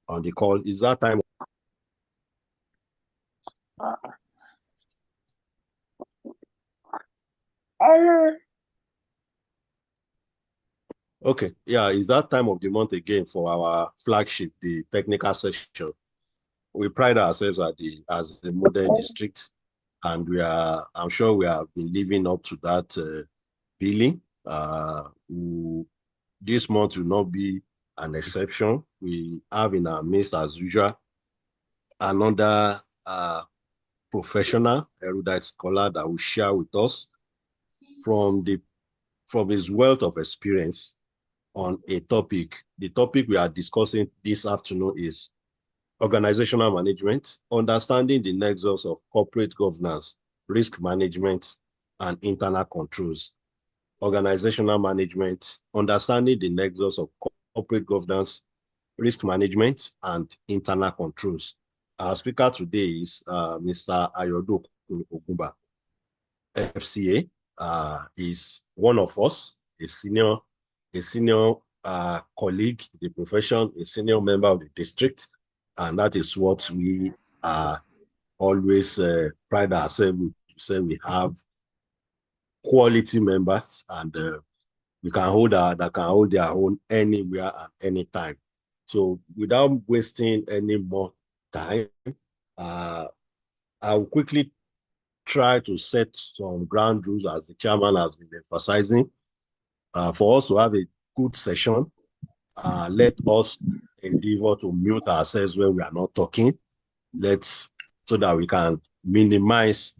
on the call. Is that time? Okay, yeah, it's that time of the month again for our flagship, the technical section. We pride ourselves as the modern district, and I'm sure we have been living up to that billing. This month will not be an exception. We have in our midst, as usual, another professional erudite scholar that will share with us from his wealth of experience on a topic. The topic we are discussing this afternoon is organizational management, understanding the nexus of corporate governance, risk management, and internal controls. Organizational management, understanding the nexus of corporate governance, risk management, and internal controls. Our speaker today is Mr. Ayodo Ogunba, FCA. Is one of us, a senior colleague in the profession, a senior member of the district, and that is what we always pride ourselves with. Say we have quality members, and we can hold that can hold their own anywhere and anytime. So without wasting any more time, I'll quickly try to set some ground rules, as the chairman has been emphasizing, for us to have a good session. Let us endeavor to mute ourselves when we are not talking. So that we can minimize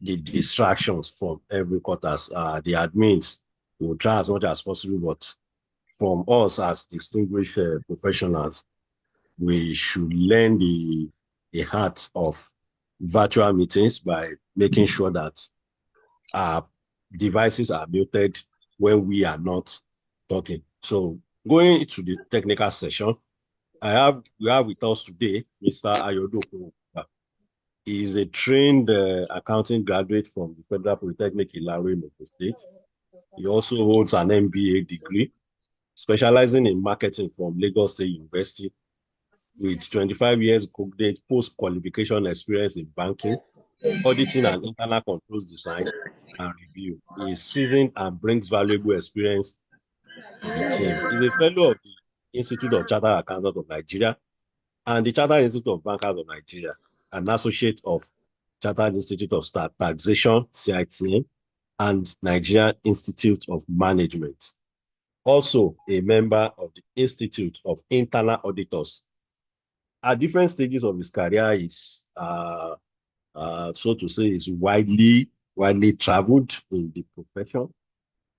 the distractions from every quarters. The admins will try as much as possible, but from us as distinguished professionals, we should learn the art of virtual meetings by making sure that our devices are muted when we are not talking. So going to the technical session, we have with us today Mr. Ayodo Ogunba. He is a trained accounting graduate from the Federal Polytechnic Ilare, Ogun State. He also holds an MBA degree, specializing in marketing from Lagos State University, with 25 years cognate post-qualification experience in banking, auditing and internal controls design and review. He is seasoned and brings valuable experience to the team. He's a fellow of the Institute of Chartered Accountants of Nigeria and the Chartered Institute of Bankers of Nigeria, an associate of Chartered Institute of Taxation, CITM, and Nigerian Institute of Management. Also a member of the Institute of Internal Auditors. At different stages of his career, is so to say, is widely traveled in the profession.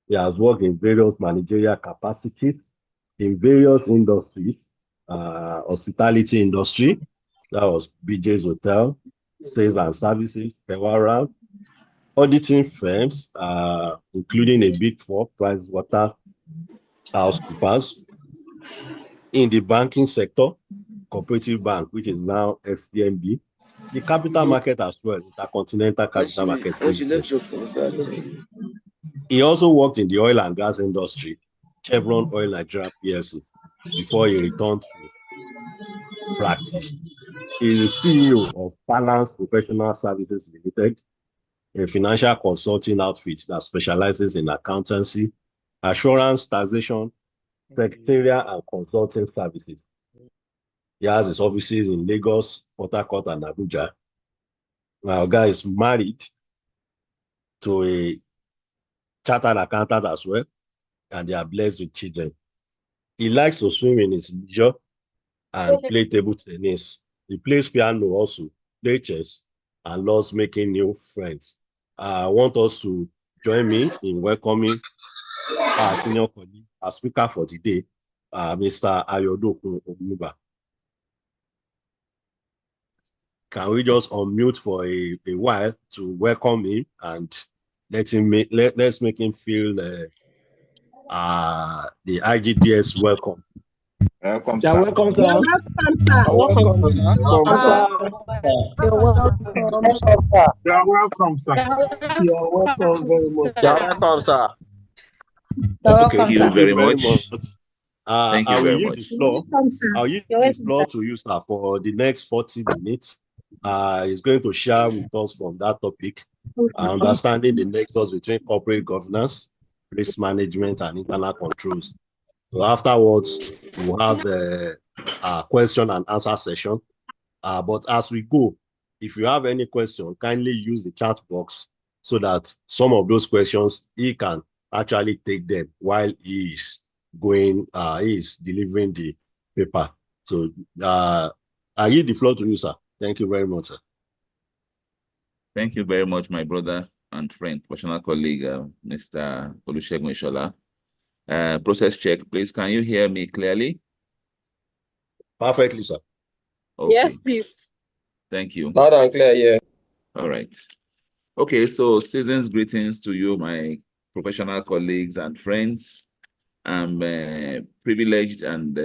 He has worked in various managerial capacities in various industries, hospitality industry, that was BJ's Hotel, sales and services, Pewara, auditing firms, including a Big Four, PricewaterhouseCoopers, in the banking sector, Cooperative Bank, which is now FCMB, the capital market as well, Intercontinental Capital Market. He also worked in the oil and gas industry, Chevron Oil Nigeria PLC, before he returned to practice. He is the CEO of Balance Professional Services Limited, a financial consulting outfit that specializes in accountancy, assurance, taxation, secretarial, and consulting services. He has his offices in Lagos, Port Harcourt, and Abuja. My guy is married to a chartered accountant as well, and they are blessed with children. He likes to swim in his leisure and play table tennis. He plays piano also, play chess, and loves making new friends. I want us to join me in welcoming our senior colleague, our speaker for today, Mr. Ayodo Ogunba. Can we just unmute for a while to welcome him and let's make him feel the IGDS welcome. Welcome, sir. Welcome, sir. Welcome, sir. You're welcome, sir. You're welcome very much. You're welcome, sir. Okay, Thank you very much. Thank you I will very yield much. the floor. Welcome, sir. I'll yield You're the welcome, floor sir. to you, sir, for the next 40 minutes. He's going to share with us from that topic, understanding the nexus between corporate governance, risk management, and internal controls. So afterwards, we'll have a question and answer session. But as we go, if you have any question, kindly use the chat box so that some of those questions he can actually take them while he is delivering the paper. So I give the floor to you, sir. Thank you very much, sir. Thank you very much, my brother and friend, professional colleague, Mr. Olusegun Ishola. Process check, please. Can you hear me clearly? Perfectly, sir. Okay. Yes, please. Thank you. Loud and clear, yeah. All right. Okay, so season's greetings to you, my professional colleagues and friends. I'm privileged and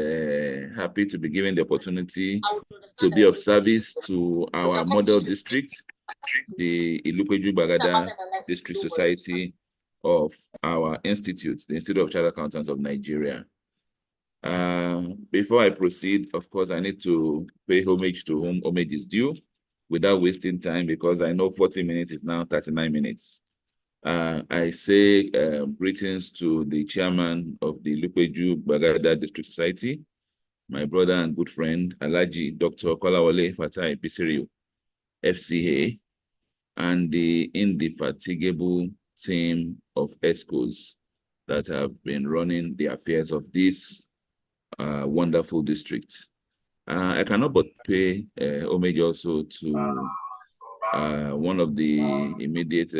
happy to be given the opportunity to be of service to our model district, the Ilupeju Bagada District Society of our institute, the Institute of Chartered Accountants of Nigeria. Before I proceed, of course, I need to pay homage to whom homage is due without wasting time, because I know 40 minutes is now 39 minutes. I say greetings to the chairman of the Lupeju Bagada District Society, my brother and good friend, Alhaji Dr. Kolawole Fatai Bisiriu, FCA, and the indefatigable team of ESCOs that have been running the affairs of this wonderful district. I cannot but pay homage also to one of the immediate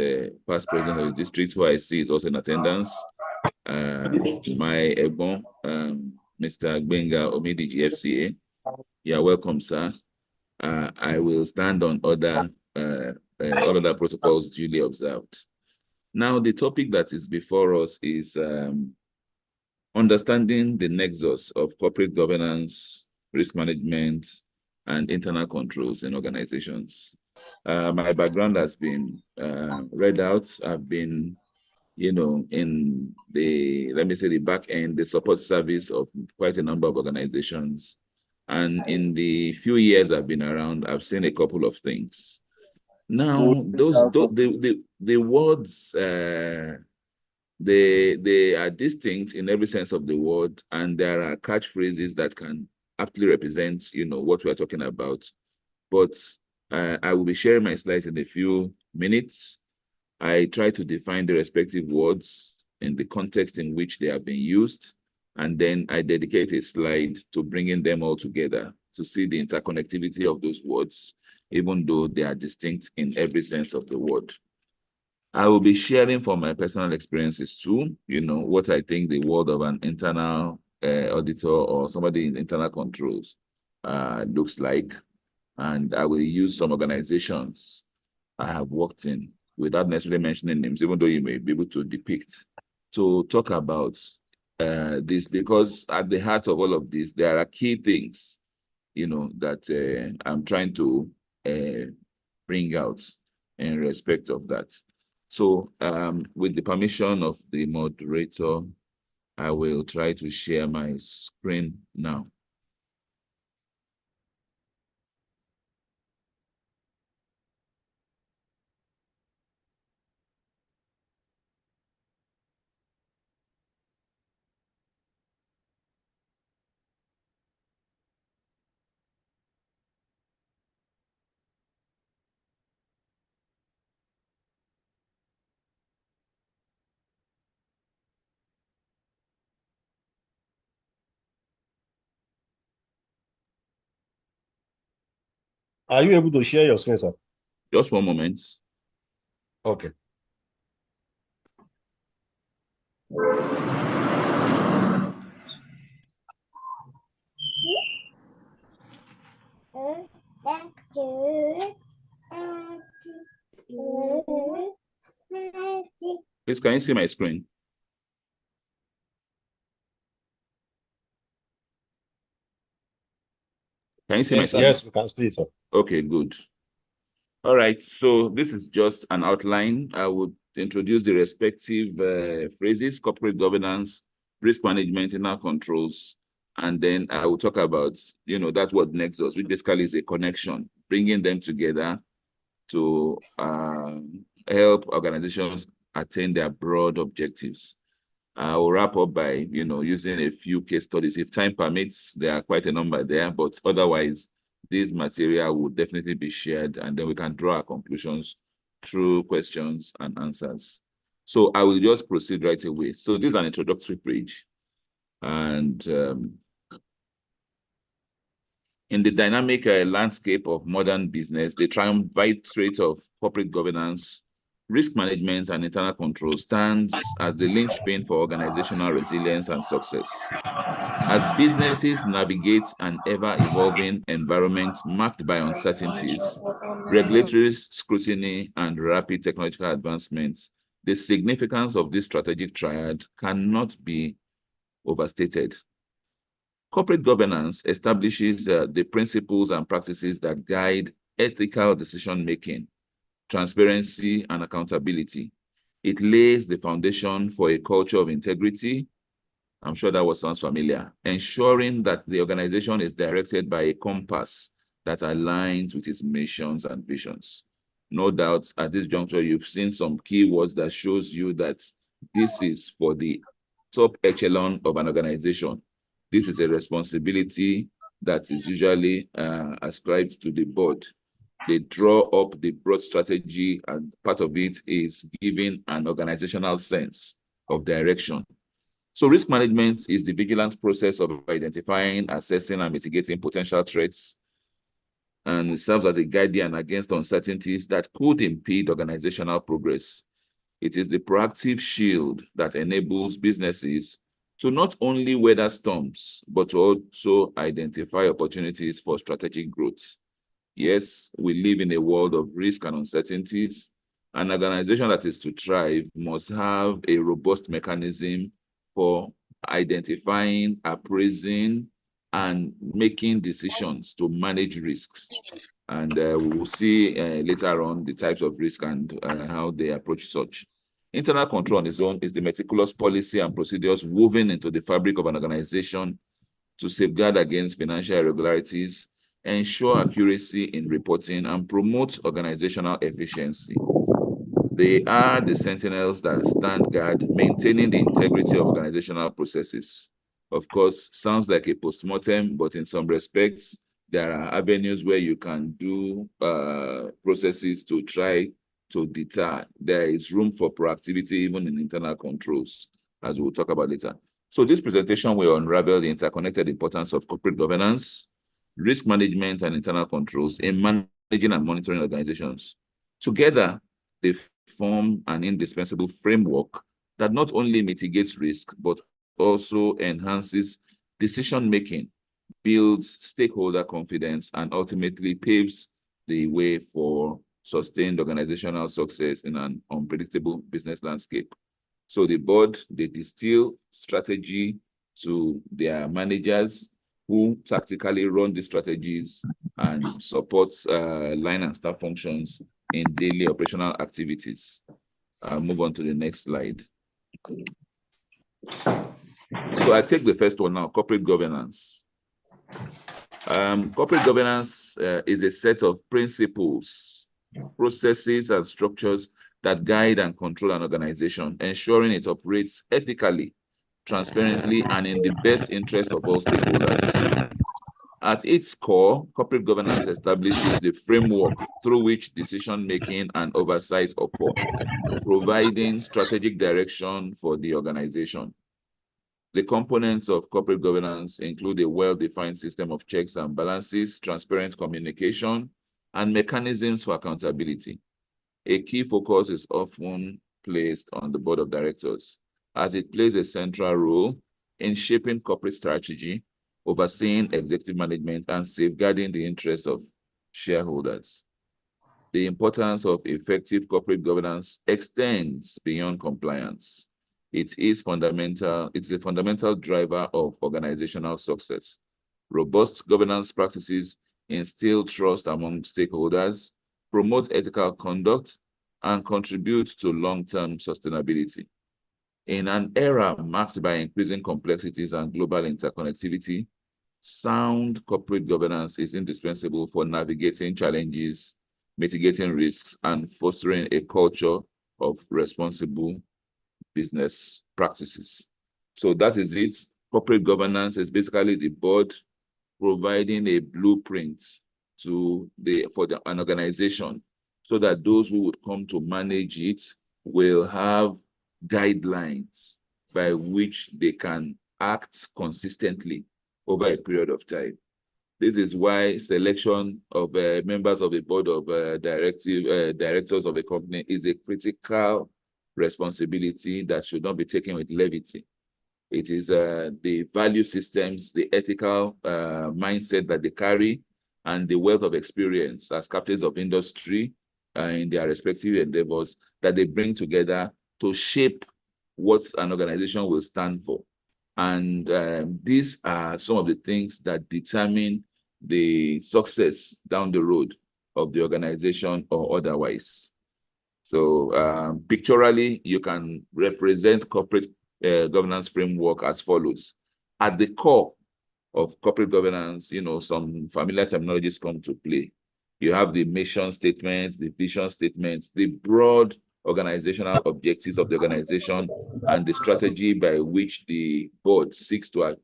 past president of the district, who I see is also in attendance, my Ebon, Mr. Gbenga Omidi, GFCA. Yeah, welcome, sir. I will stand on all other protocols duly observed. Now, the topic that is before us is understanding the nexus of corporate governance, risk management, and internal controls in organizations. My background has been read out. I've been, in the, let me say, the back end, the support service of quite a number of organizations. And in the few years I've been around, I've seen a couple of things. Now, the words, they are distinct in every sense of the word, and there are catchphrases that can aptly represent, what we're talking about. But I will be sharing my slides in a few minutes. I try to define the respective words in the context in which they have been used, and then I dedicate a slide to bringing them all together to see the interconnectivity of those words, even though they are distinct in every sense of the word. I will be sharing from my personal experiences too, what I think the world of an internal auditor or somebody in internal controls looks like. And I will use some organizations I have worked in, without necessarily mentioning names, even though you may be able to depict, to talk about this, because at the heart of all of this, there are key things, that I'm trying to bring out in respect of that. So with the permission of the moderator, I will try to share my screen now. Are you able to share your screen, sir? Just one moment. Okay. Please, can you see my screen? Can you see my screen? Yes, we can see it, sir. Okay, good. All right, so this is just an outline. I would introduce the respective phrases: corporate governance, risk management, internal controls, and then I will talk about, that word nexus, which basically is a connection, bringing them together to help organizations attain their broad objectives. I will wrap up by, using a few case studies. If time permits, there are quite a number there, but otherwise, this material will definitely be shared, and then we can draw our conclusions through questions and answers. So I will just proceed right away. So this is an introductory page. And in the dynamic landscape of modern business, the triumvirate trait of corporate governance, risk management, and internal control stands as the linchpin for organizational resilience and success. As businesses navigate an ever-evolving environment marked by uncertainties, regulatory scrutiny, and rapid technological advancements, the significance of this strategic triad cannot be overstated. Corporate governance establishes the principles and practices that guide ethical decision-making, transparency, and accountability. It lays the foundation for a culture of integrity. I'm sure that sounds familiar. Ensuring that the organization is directed by a compass that aligns with its missions and visions. No doubt at this juncture, you've seen some keywords that shows you that this is for the top echelon of an organization. This is a responsibility that is usually ascribed to the board. They draw up the broad strategy, and part of it is giving an organizational sense of direction. So risk management is the vigilant process of identifying, assessing, and mitigating potential threats, and it serves as a guardian against uncertainties that could impede organizational progress. It is the proactive shield that enables businesses to not only weather storms, but to also identify opportunities for strategic growth. Yes, we live in a world of risk and uncertainties. An organization that is to thrive must have a robust mechanism for identifying, appraising, and making decisions to manage risks. And we will see later on the types of risk and how they approach such. Internal control on its own is the meticulous policy and procedures woven into the fabric of an organization to safeguard against financial irregularities, ensure accuracy in reporting, and promote organizational efficiency. They are the sentinels that stand guard, maintaining the integrity of organizational processes. Of course, sounds like a postmortem, but in some respects, there are avenues where you can do processes to try to deter. There is room for proactivity even in internal controls, as we'll talk about later. So this presentation will unravel the interconnected importance of corporate governance, risk management, and internal controls in managing and monitoring organizations. Together, they form an indispensable framework that not only mitigates risk, but also enhances decision-making, builds stakeholder confidence, and ultimately paves the way for sustained organizational success in an unpredictable business landscape. So the board, they distill strategy to their managers who tactically run the strategies and support line and staff functions in daily operational activities. I'll move on to the next slide. So I take the first one now, corporate governance. Corporate governance is a set of principles, processes, and structures that guide and control an organization, ensuring it operates ethically, transparently, and in the best interest of all stakeholders. At its core, corporate governance establishes the framework through which decision-making and oversight occur, providing strategic direction for the organization. The components of corporate governance include a well-defined system of checks and balances, transparent communication, and mechanisms for accountability. A key focus is often placed on the board of directors, as it plays a central role in shaping corporate strategy, overseeing executive management, and safeguarding the interests of shareholders. The importance of effective corporate governance extends beyond compliance. It is fundamental. It's a fundamental driver of organizational success. Robust governance practices instill trust among stakeholders, promote ethical conduct, and contribute to long-term sustainability. In an era marked by increasing complexities and global interconnectivity, sound corporate governance is indispensable for navigating challenges, mitigating risks, and fostering a culture of responsible business practices. So that is it. Corporate governance is basically the board providing a blueprint for an organization so that those who would come to manage it will have guidelines by which they can act consistently over a period of time. This is why selection of members of the board of directors of a company is a critical responsibility that should not be taken with levity. It is the value systems, the ethical mindset that they carry, and the wealth of experience as captains of industry in their respective endeavors that they bring together to shape what an organization will stand for. And these are some of the things that determine the success down the road of the organization or otherwise. So pictorially, you can represent corporate governance framework as follows. At the core of corporate governance, some familiar terminologies come to play. You have the mission statement, the vision statement, the broad organizational objectives of the organization, and the strategy by which the board seeks to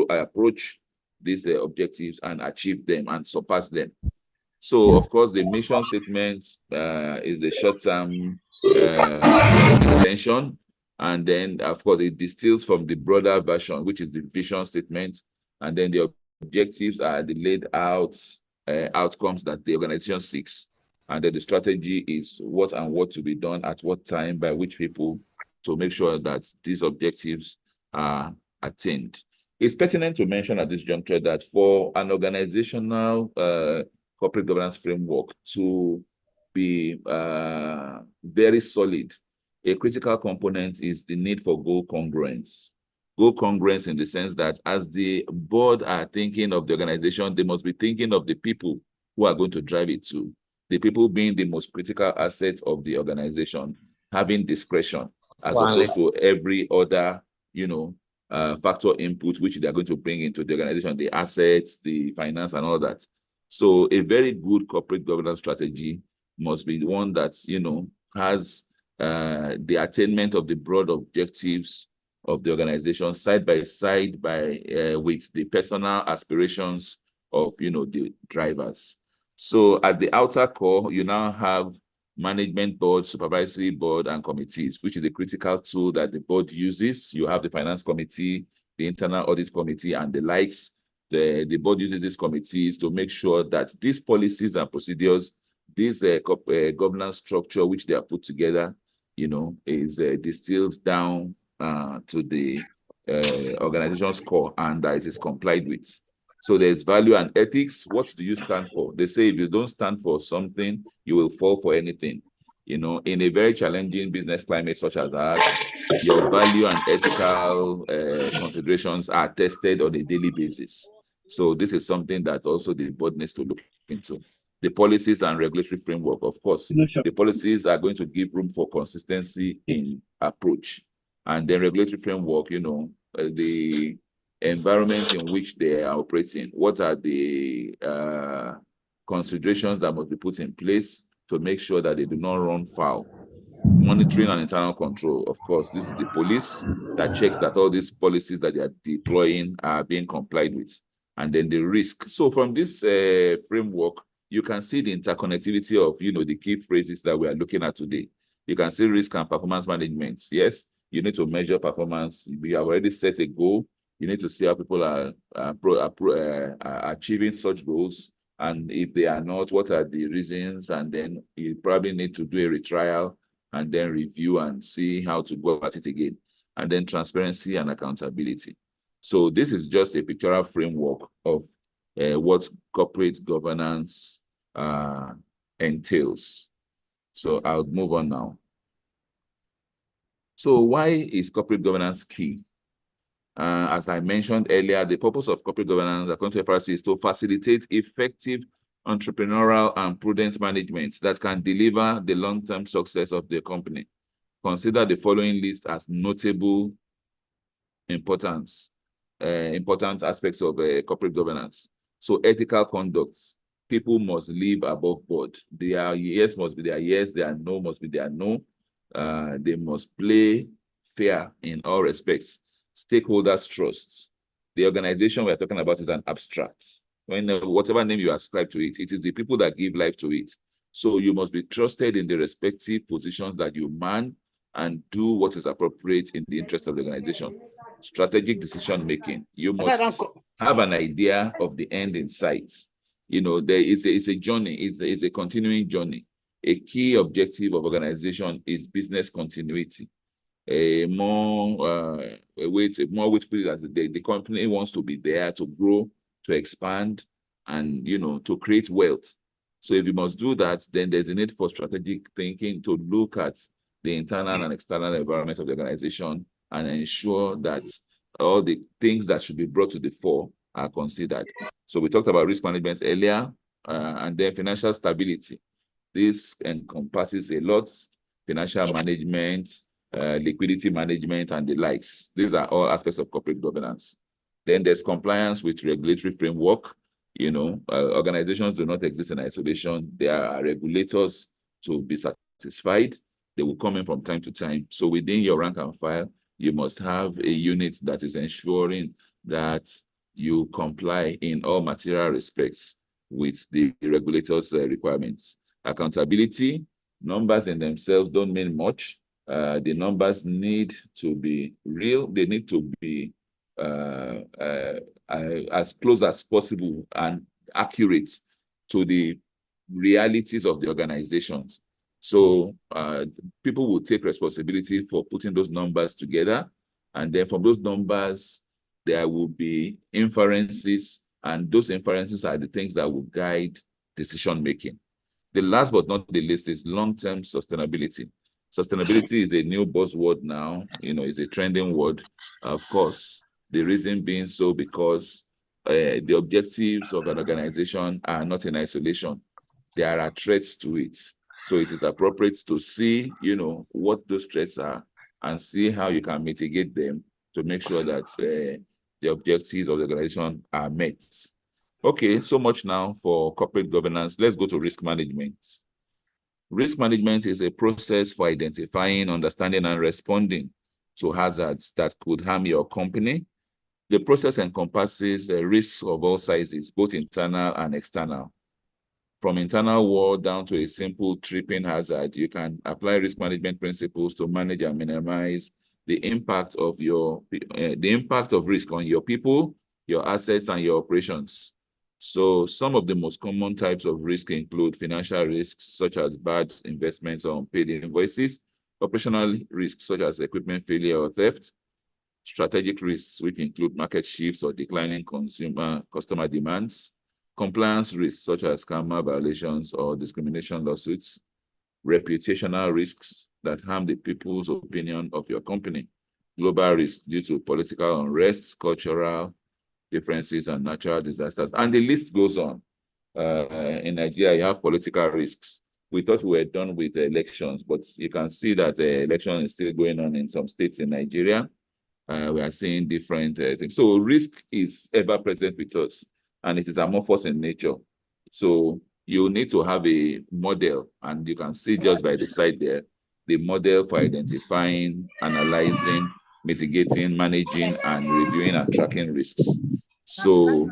approach these objectives and achieve them and surpass them. So, of course, the mission statement is the short-term intention. And then, of course, it distills from the broader version, which is the vision statement. And then the objectives are the laid out outcomes that the organization seeks. And then the strategy is what to be done at what time by which people to make sure that these objectives are attained. It's pertinent to mention at this juncture that for an organizational corporate governance framework to be very solid, a critical component is the need for goal congruence. Goal congruence in the sense that as the board are thinking of the organization, they must be thinking of the people who are going to drive it too. The people being the most critical asset of the organization, having discretion as opposed to every other, factor input which they are going to bring into the organization, the assets, the finance, and all that. So a very good corporate governance strategy must be the one that, has the attainment of the broad objectives of the organization side by side with the personal aspirations of, the drivers. So at the outer core, you now have management board, supervisory board, and committees, which is a critical tool that the board uses. You have the finance committee, the internal audit committee, and the likes. The board uses these committees to make sure that these policies and procedures, this governance structure which they are put together, is distilled down to the organization's core and that it is complied with. So there's value and ethics. What do you stand for? They say if you don't stand for something, you will fall for anything. In a very challenging business climate such as ours, your value and ethical considerations are tested on a daily basis. So this is something that also the board needs to look into. The policies and regulatory framework, of course, the policies are going to give room for consistency in approach. And then regulatory framework, the environment in which they are operating, what are the considerations that must be put in place to make sure that they do not run foul. Monitoring and internal control, of course, this is the police that checks that all these policies that they are deploying are being complied with. And then the risk. So from this framework, you can see the interconnectivity of, the key phrases that we are looking at today. You can see risk and performance management. Yes, you need to measure performance. We have already set a goal. You need to see how people are achieving such goals. And if they are not, what are the reasons? And then you probably need to do a retrial and then review and see how to go at it again. And then transparency and accountability. So this is just a pictorial framework of what corporate governance entails. So I'll move on now. So why is corporate governance key? As I mentioned earlier, the purpose of corporate governance, according to FRC, is to facilitate effective entrepreneurial and prudent management that can deliver the long-term success of the company. consider the following list as notable importance, important aspects of corporate governance. So ethical conduct, people must live above board. Their yes must be their yes, their no must be their no. They must play fair in all respects. Stakeholders trust. The organization we're talking about is an abstract. When whatever name you ascribe to it, it is the people that give life to it. So you must be trusted in the respective positions that you man and do what is appropriate in the interest of the organization. Strategic decision making. You must have an idea of the end in sight. You know, it's a journey, it's a continuing journey. A key objective of organization is business continuity. More way to put it, that the company wants to be there to grow, to expand, and to create wealth. So if you must do that, then there's a need for strategic thinking to look at the internal and external environment of the organization and ensure that all the things that should be brought to the fore are considered. So we talked about risk management earlier, and then financial stability. This encompasses a lot: financial management, liquidity management, and the likes. These are all aspects of corporate governance. Then there's compliance with regulatory framework. Organizations do not exist in isolation. There are regulators to be satisfied. They will come in from time to time. So within your rank and file, you must have a unit that is ensuring that you comply in all material respects with the regulators' requirements. Accountability, numbers in themselves don't mean much. The numbers need to be real. They need to be as close as possible and accurate to the realities of the organizations. So people will take responsibility for putting those numbers together. And then from those numbers, there will be inferences, and those inferences are the things that will guide decision-making. The last but not the least is long-term sustainability. Sustainability is a new buzzword now, it's a trending word. Of course, the reason being so because the objectives of an organization are not in isolation. There are threats to it. So it is appropriate to see, what those threats are and see how you can mitigate them to make sure that the objectives of the organization are met. Okay, so much now for corporate governance. Let's go to risk management. Risk management is a process for identifying, understanding, and responding to hazards that could harm your company. The process encompasses risks of all sizes, both internal and external. From internal war down to a simple tripping hazard, you can apply risk management principles to manage and minimize the impact of risk on your people, your assets, and your operations. So some of the most common types of risk include financial risks, such as bad investments or unpaid invoices, operational risks, such as equipment failure or theft, strategic risks, which include market shifts or declining customer demands, compliance risks, such as CAMA violations or discrimination lawsuits, reputational risks that harm the people's opinion of your company, global risks due to political unrest, cultural differences, and natural disasters. And the list goes on. In Nigeria, you have political risks. We thought we were done with the elections, but you can see that the election is still going on in some states in Nigeria. We are seeing different things. So risk is ever present with us, and it is amorphous in nature. So you need to have a model, and you can see just by the side there, the model for identifying, analyzing, mitigating, managing, and reviewing and tracking risks. So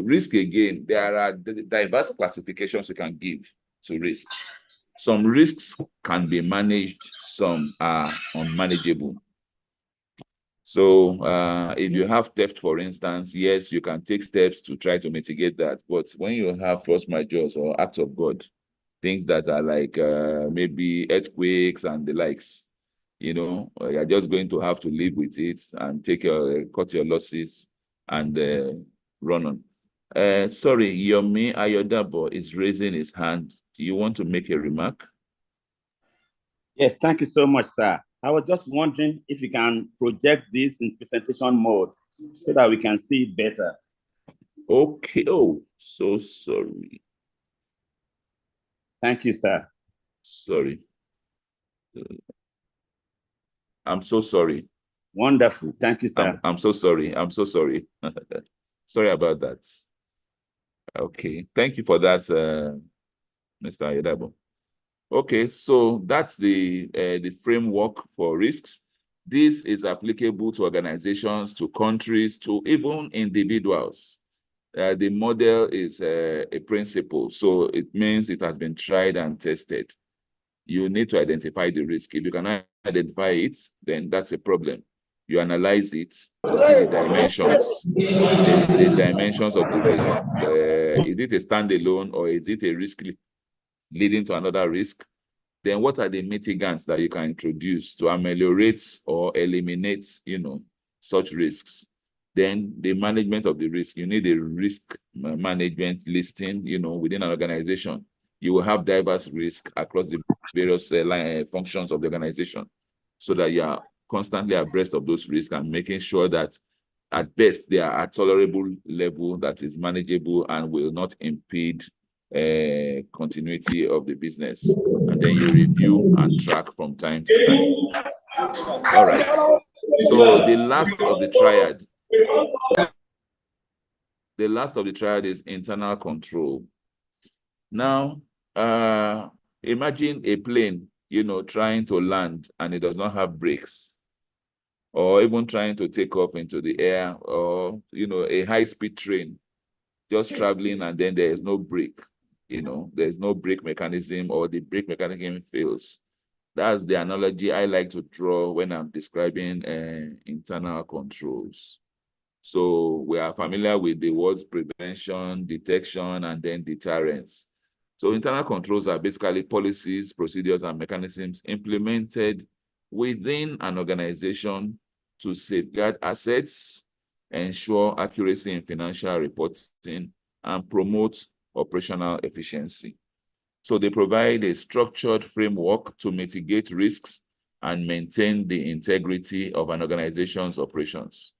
risk, again, there are diverse classifications you can give to risks. Some risks can be managed, some are unmanageable. So if you have theft, for instance, yes, you can take steps to try to mitigate that. But when you have force majeures or acts of God, things that are like maybe earthquakes and the likes, you're just going to have to live with it and cut your losses and run on. Sorry, Yomi Ayodabo is raising his hand. Do you want to make a remark? Yes, thank you so much, sir. I was just wondering if you can project this in presentation mode so that we can see it better. Okay. Oh, so sorry. Thank you, sir. Sorry. I'm so sorry. Wonderful. Thank you, sir. I'm so sorry. I'm so sorry. Sorry about that. Okay. Thank you for that, Mr. Ayedabo. Okay, so that's the framework for risks. This is applicable to organizations, to countries, to even individuals. The model is a principle, so it means it has been tried and tested. You need to identify the risk. If you cannot identify it, then that's a problem. You analyze it to see the dimensions, the dimensions of the risk. Is it a standalone or is it a risk leading to another risk? Then what are the mitigants that you can introduce to ameliorate or eliminate, such risks? Then the management of the risk. You need a risk management listing, within an organization. You will have diverse risk across the various functions of the organization so that you are constantly abreast of those risks and making sure that at best they are at tolerable level that is manageable and will not impede continuity of the business. And then you review and track from time to time. All right. So the last of the triad is internal control. Now, imagine a plane, trying to land and it does not have brakes, or even trying to take off into the air, or, a high-speed train just traveling and then there is no brake. There's no brake mechanism, or the brake mechanism fails. That's the analogy I like to draw when I'm describing internal controls. So we are familiar with the words prevention, detection, and then deterrence. So internal controls are basically policies, procedures, and mechanisms implemented within an organization to safeguard assets, ensure accuracy in financial reporting, and promote operational efficiency. So they provide a structured framework to mitigate risks and maintain the integrity of an organization's operations.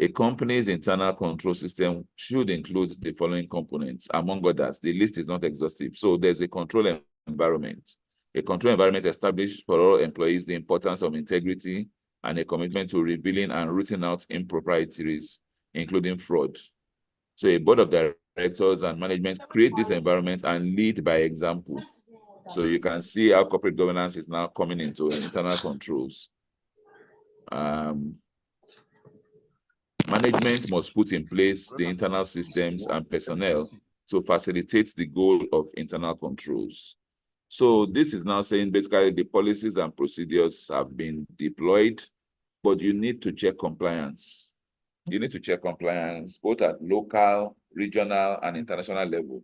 A company's internal control system should include the following components, among others. The list is not exhaustive. So there's a control environment. A control environment established for all employees the importance of integrity and a commitment to revealing and rooting out improprieties, including fraud. So a board of directors and management create this environment and lead by example. So you can see how corporate governance is now coming into internal controls. Management must put in place the internal systems and personnel to facilitate the goal of internal controls. So this is now saying basically the policies and procedures have been deployed, but you need to check compliance. You need to check compliance both at local, regional, and international level.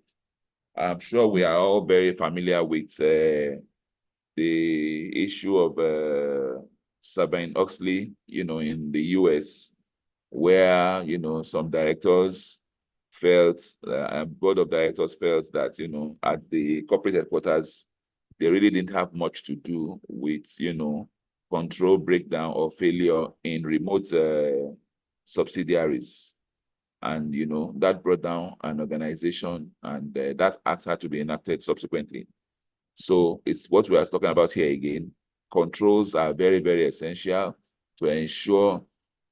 I'm sure we are all very familiar with the issue of Sarbanes-Oxley, in the US, where, some directors felt, board of directors felt that, at the corporate headquarters, they really didn't have much to do with, control breakdown or failure in remote subsidiaries. And, that brought down an organization, and that act had to be enacted subsequently. So it's what we are talking about here again. Controls are very, very essential to ensure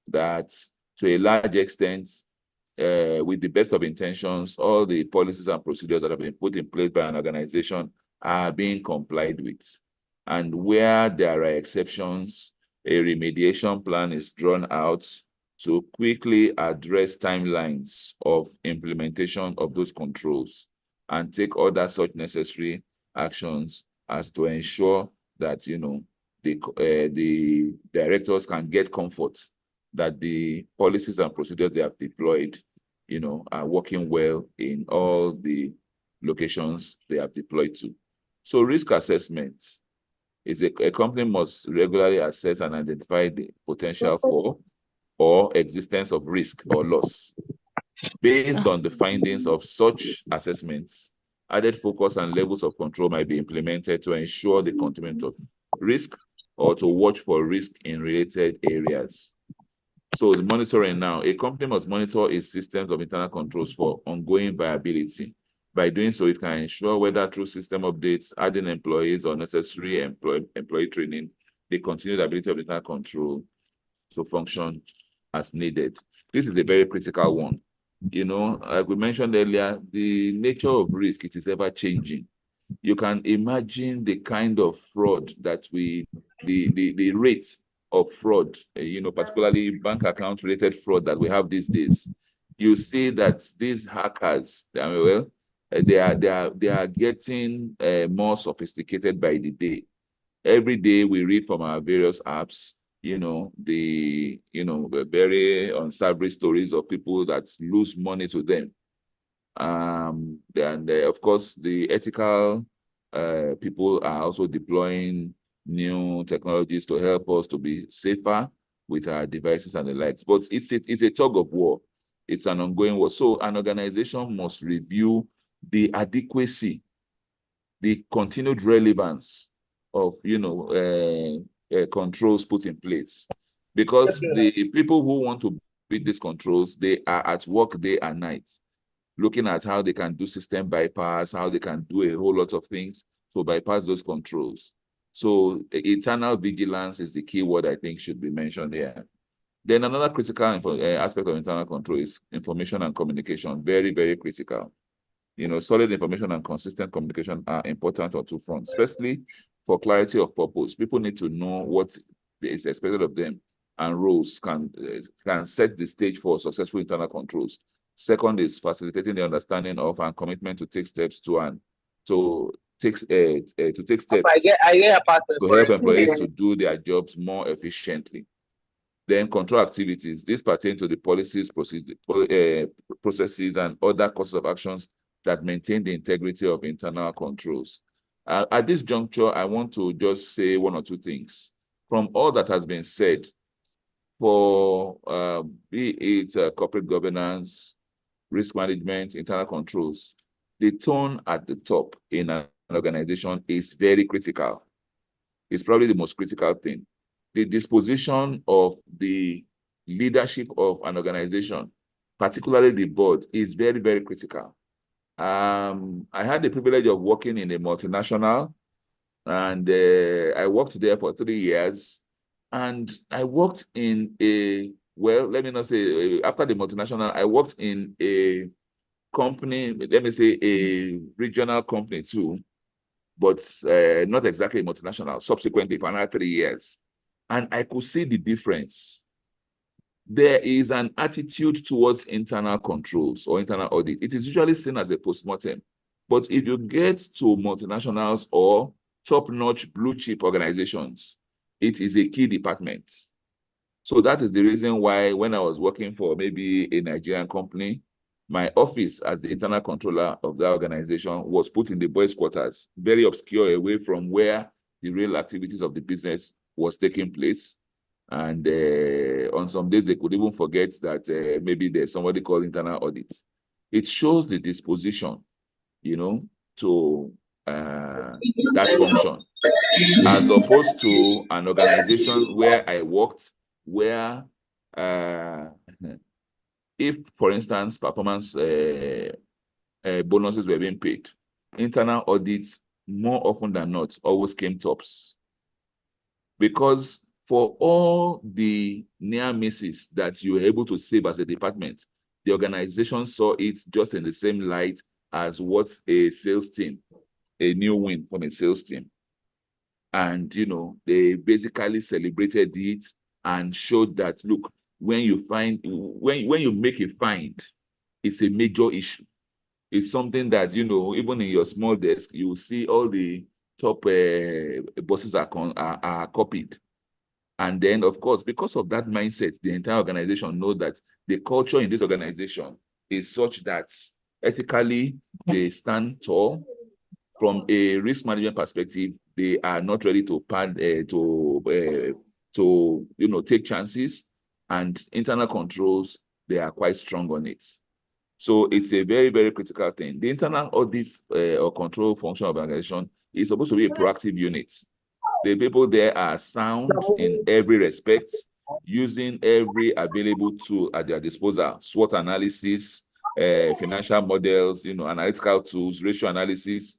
that, to a large extent, with the best of intentions, all the policies and procedures that have been put in place by an organization are being complied with. And where there are exceptions, a remediation plan is drawn out to quickly address timelines of implementation of those controls and take other such necessary actions as to ensure that, the directors can get comfort that the policies and procedures they have deployed, are working well in all the locations they have deployed to. So risk assessment is a company must regularly assess and identify the potential for or existence of risk or loss. Based on the findings of such assessments, added focus and levels of control might be implemented to ensure the containment of risk or to watch for risk in related areas. So the monitoring now, a company must monitor its systems of internal controls for ongoing viability. By doing so, it can ensure whether through system updates, adding employees or necessary employee training, the continued ability of internal control to function as needed. This is a very critical one. You know, like we mentioned earlier, the nature of risk, it is ever changing. You can imagine the kind of fraud that the rate of fraud, you know, particularly bank account related fraud that we have these days. You see that these hackers, well, they are getting more sophisticated by the day. Every day we read from our various apps, you know, the very unsavory stories of people that lose money to them. And of course, the ethical people are also deploying new technologies to help us to be safer with our devices and the likes. But it's a tug of war. It's an ongoing war. So an organization must review the adequacy, the continued relevance of, you know, controls put in place. Because the people who want to beat these controls, they are at work day and night, looking at how they can do system bypass, how they can do a whole lot of things to bypass those controls. So eternal vigilance is the key word I think should be mentioned here. Then another critical aspect of internal control is information and communication. Very, very critical. You know, solid information and consistent communication are important on two fronts. Firstly, for clarity of purpose, people need to know what is expected of them, and roles can set the stage for successful internal controls. Second is facilitating the understanding of and commitment to take steps to take steps to help employees to do their jobs more efficiently. Then control activities. These pertain to the policies, processes, and other courses of actions that maintain the integrity of internal controls. At this juncture, I want to just say one or two things. From all that has been said, for be it corporate governance, risk management, internal controls, the tone at the top in an organization is very critical. It's probably the most critical thing. The disposition of the leadership of an organization, particularly the board, is very, very critical. I had the privilege of working in a multinational, and I worked there for 3 years. And I worked in let me not say, after the multinational, I worked in a company, let me say a regional company too, but not exactly a multinational, subsequently for another 3 years. And I could see the difference. There is an attitude towards internal controls or internal audit. It is usually seen as a postmortem. But if you get to multinationals or top-notch blue chip organizations, it is a key department. So that is the reason why when I was working for maybe a Nigerian company, my office as the internal controller of the organization was put in the boys' quarters, very obscure, away from where the real activities of the business was taking place. And on some days, they could even forget that maybe there's somebody called internal audit. It shows the disposition, you know, to that function, as opposed to an organization where I worked, where if, for instance, performance bonuses were being paid, internal audits more often than not always came tops. Because for all the near misses that you were able to save as a department, the organization saw it just in the same light as what a sales team, a new win from a sales team. And, you know, they basically celebrated it and showed that, look, when you make a find, it's a major issue. It's something that, you know, even in your small desk, you will see all the top bosses are copied. And then, of course, because of that mindset, the entire organization know that the culture in this organization is such that ethically they stand tall. From a risk management perspective, they are not ready to take chances, and internal controls, they are quite strong on it. So it's a very, very critical thing. The internal audit or control function of organization is supposed to be a proactive unit. The people there are sound in every respect, using every available tool at their disposal: SWOT analysis, financial models, you know, analytical tools, ratio analysis.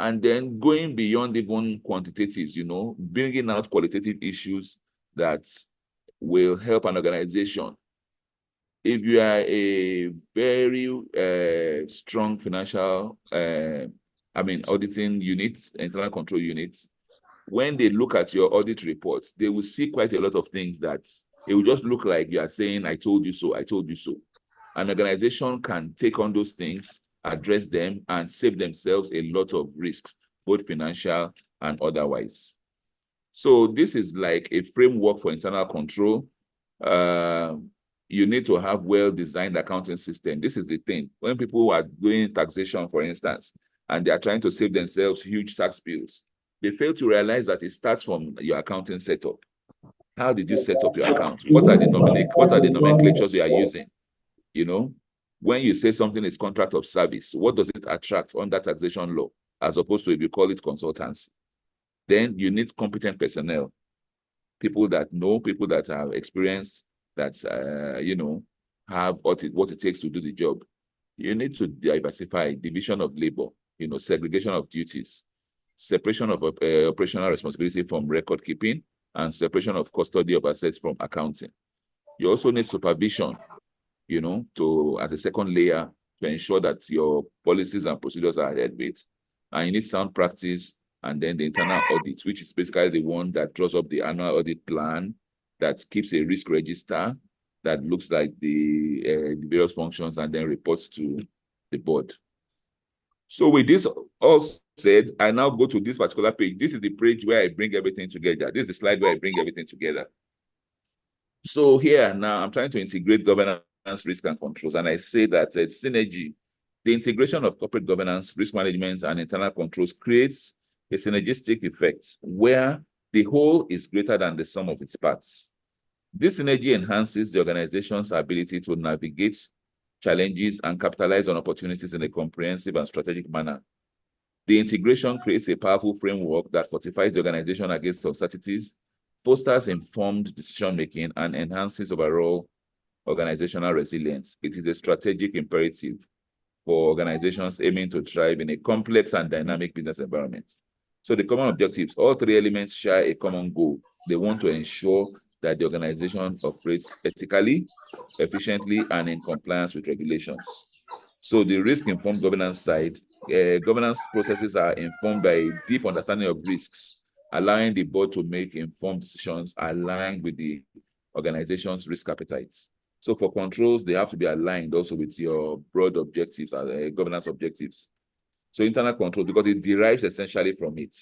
and then going beyond even quantitatives, bringing out qualitative issues that will help an organization. If you are a very strong financial, auditing units, internal control units, when they look at your audit reports, they will see quite a lot of things that it will just look like you are saying, I told you so, I told you so. An organization can take on those things, address them, and save themselves a lot of risks, both financial and otherwise. So this is like a framework for internal control. You need to have well-designed accounting system. This is the thing. When people are doing taxation, for instance, and they are trying to save themselves huge tax bills, they fail to realize that it starts from your accounting setup. How did you set up your account? What are the nomenclatures you are using? When you say something is contract of service, what does it attract under taxation law, as opposed to if you call it consultancy? Then you need competent personnel, people that know, people that have experience, that have what it takes to do the job. You need to diversify division of labor, segregation of duties, separation of operational responsibility from record keeping, and separation of custody of assets from accounting. You also need supervision, as a second layer to ensure that your policies and procedures are adhered with. And you need sound practice, and then the internal audit, which is basically the one that draws up the annual audit plan, that keeps a risk register, that looks like the various functions, and then reports to the board. So with this all said, I now go to this particular page. This is the page where I bring everything together. This is the slide where I bring everything together. So here now I'm trying to integrate governance, risk, and controls. And I say that synergy, the integration of corporate governance, risk management, and internal controls creates a synergistic effect where the whole is greater than the sum of its parts. This synergy enhances the organization's ability to navigate challenges and capitalize on opportunities in a comprehensive and strategic manner. The integration creates a powerful framework that fortifies the organization against uncertainties, fosters informed decision-making, and enhances overall organizational resilience. It is a strategic imperative for organizations aiming to thrive in a complex and dynamic business environment. So the common objectives, all three elements share a common goal. They want to ensure that the organization operates ethically, efficiently, and in compliance with regulations. So the risk-informed governance side, governance processes are informed by a deep understanding of risks, allowing the board to make informed decisions aligned with the organization's risk appetites. So for controls, they have to be aligned also with your broad objectives, governance objectives. So internal controls, because it derives essentially from it.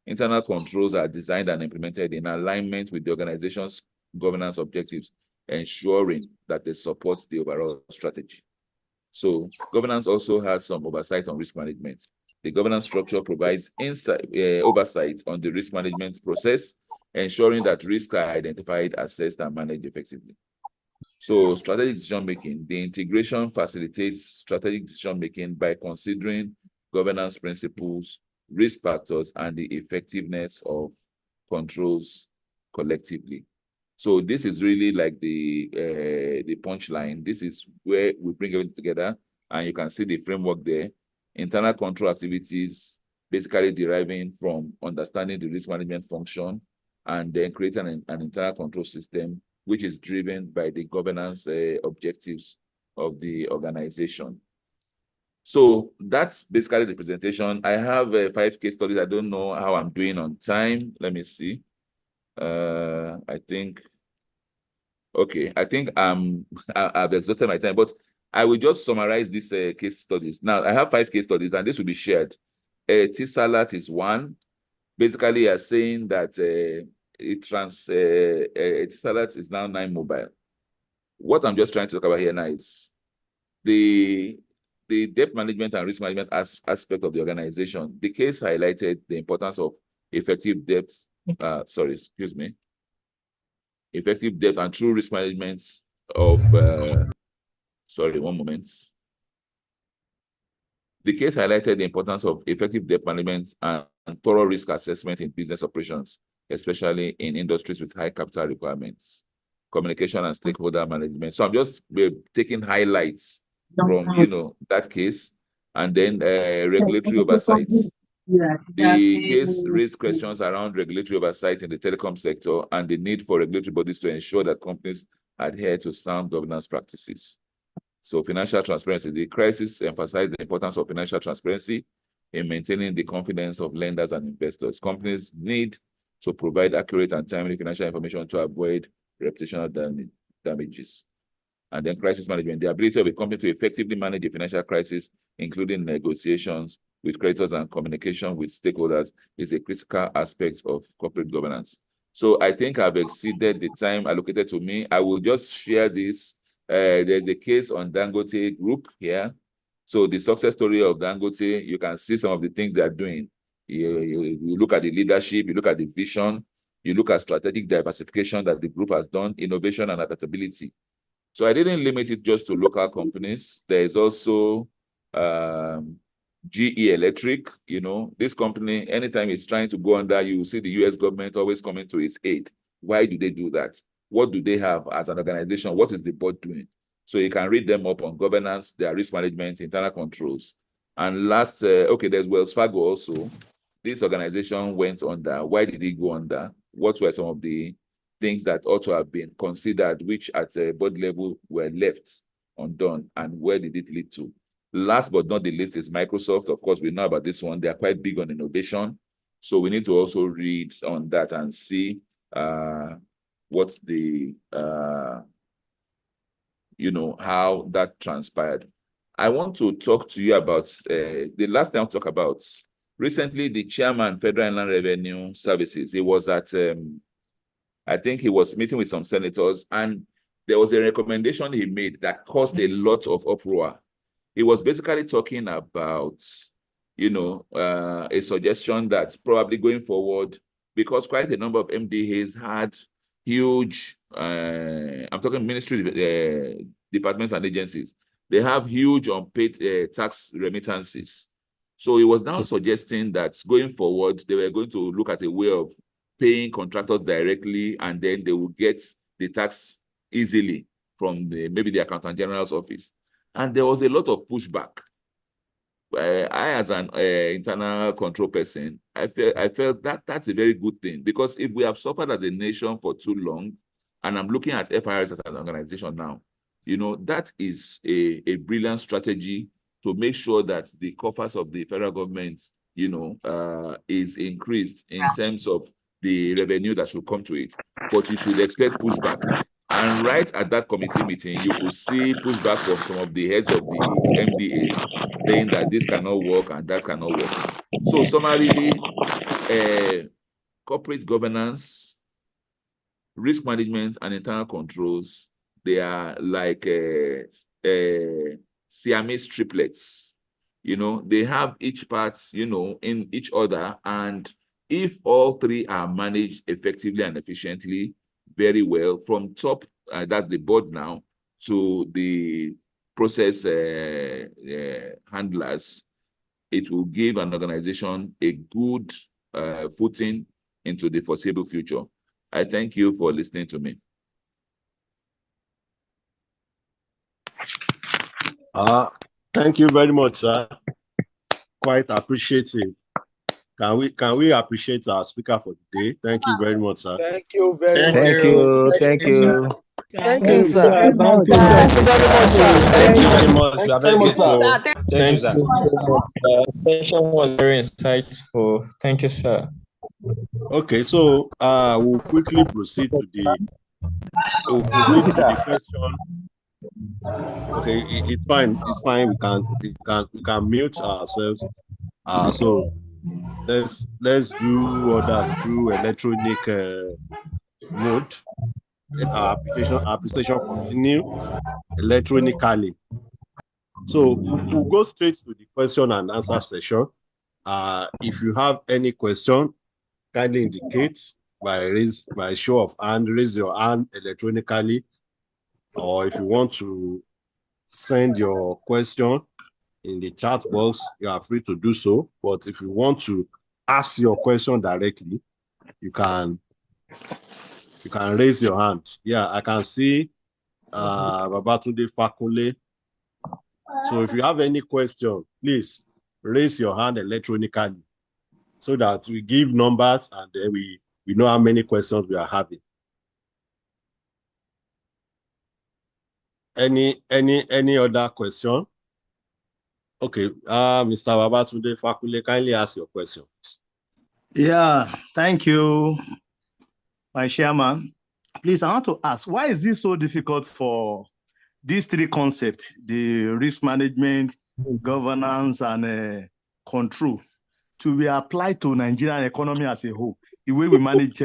Internal controls are designed and implemented in alignment with the organization's governance objectives, ensuring that they support the overall strategy. So governance also has some oversight on risk management. The governance structure provides oversight on the risk management process, ensuring that risks are identified, assessed, and managed effectively. So strategic decision-making, the integration facilitates strategic decision-making by considering governance principles, risk factors, and the effectiveness of controls collectively. So this is really like the punchline. This is where we bring everything together, and you can see the framework there. Internal control activities, basically deriving from understanding the risk management function, and then creating an internal control system, which is driven by the governance objectives of the organization. So that's basically the presentation. I have 5 case studies. I don't know how I'm doing on time. Let me see. I think I've exhausted my time, but I will just summarize these case studies. Now, I have 5 case studies, and this will be shared. T-Salat is one. Basically, you're saying that T-Salat is now 9 Mobile. What I'm just trying to talk about here now is the debt management and risk management aspect of the organization. The case highlighted the importance of effective debt, effective debt and true risk management of, one moment. The case highlighted the importance of effective debt management and thorough risk assessment in business operations, especially in industries with high capital requirements, communication and stakeholder management. So I'm just taking highlights from, that case, and then regulatory oversight. The case raised questions around regulatory oversight in the telecom sector and the need for regulatory bodies to ensure that companies adhere to sound governance practices. So financial transparency. The crisis emphasized the importance of financial transparency in maintaining the confidence of lenders and investors. Companies need to provide accurate and timely financial information to avoid reputational damages. And then crisis management. The ability of a company to effectively manage a financial crisis, including negotiations with creditors and communication with stakeholders, is a critical aspect of corporate governance. So I think I've exceeded the time allocated to me. I will just share this. There's a case on Dangote Group here. So the success story of Dangote, you can see some of the things they are doing. You look at the leadership, you look at the vision, you look at strategic diversification that the group has done, innovation and adaptability. So I didn't limit it just to local companies. There is also GE Electric. You know, this company, anytime it's trying to go under, you see the US government always coming to its aid. Why do they do that? What do they have as an organization? What is the board doing? So you can read them up on governance, their risk management, internal controls. And last, okay, there's Wells Fargo also. This organization went under. Why did it go under? What were some of the things that ought to have been considered, which at a board level were left undone, and where did it lead to? Last but not the least is Microsoft. Of course, we know about this one. They are quite big on innovation. So we need to also read on that and see what's the, how that transpired. I want to talk to you about, the last time I talked about, recently the chairman, Federal Inland Revenue Services, he was at, I think he was meeting with some senators, and there was a recommendation he made that caused a lot of uproar. He was basically talking about, a suggestion that probably going forward, because quite a number of MDAs had huge, I'm talking ministry departments and agencies, they have huge unpaid tax remittances. So he was now suggesting that going forward, they were going to look at a way of paying contractors directly, and then they will get the tax easily from maybe the Accountant General's office. And there was a lot of pushback. I, as an internal control person, I felt that that's a very good thing, because if we have suffered as a nation for too long, and I'm looking at FIRS as an organization now, that is a brilliant strategy to make sure that the coffers of the federal government, is increased in terms of the revenue that should come to it. But you should expect pushback. And right at that committee meeting, you could see pushback from some of the heads of the MDAs saying that this cannot work and that cannot work. So summarily, corporate governance, risk management, and internal controls, they are like Siamese triplets. They have each part, in each other. And if all three are managed effectively and efficiently, very well, from top, that's the board now, to the process handlers, it will give an organization a good footing into the foreseeable future. I thank you for listening to me. Thank you very much, sir. Quite appreciative. Can we appreciate our speaker for the day? Thank you very much, sir. Thank you very much. Thank you. Thank you. Thank you, sir. Thank you very much, sir. Thank you very much. Thank You are you very very much, sir. grateful. Thank you, sir. so much. The session was very insightful. Thank you, sir. Okay, so we'll quickly proceed to the question. Okay, it's fine. It's fine. We can mute ourselves. So let's do others through electronic mode. Let our application continue electronically. So we'll go straight to the question and answer session. If you have any question, kindly indicate by show of hand, raise your hand electronically, or if you want to send your question in the chat box, you are free to do so. But if you want to ask your question directly, you can raise your hand. Yeah, I can see Babatunde Fakule. So if you have any question, please raise your hand electronically. so that we give numbers and then we know how many questions we are having. Any other question? Okay, Mr. Babatunde Fakule, kindly ask your question. Yeah, thank you, my chairman. Please, I want to ask, why is this so difficult for these three concepts, the risk management, governance, and control, to be applied to Nigerian economy as a whole, the way we manage?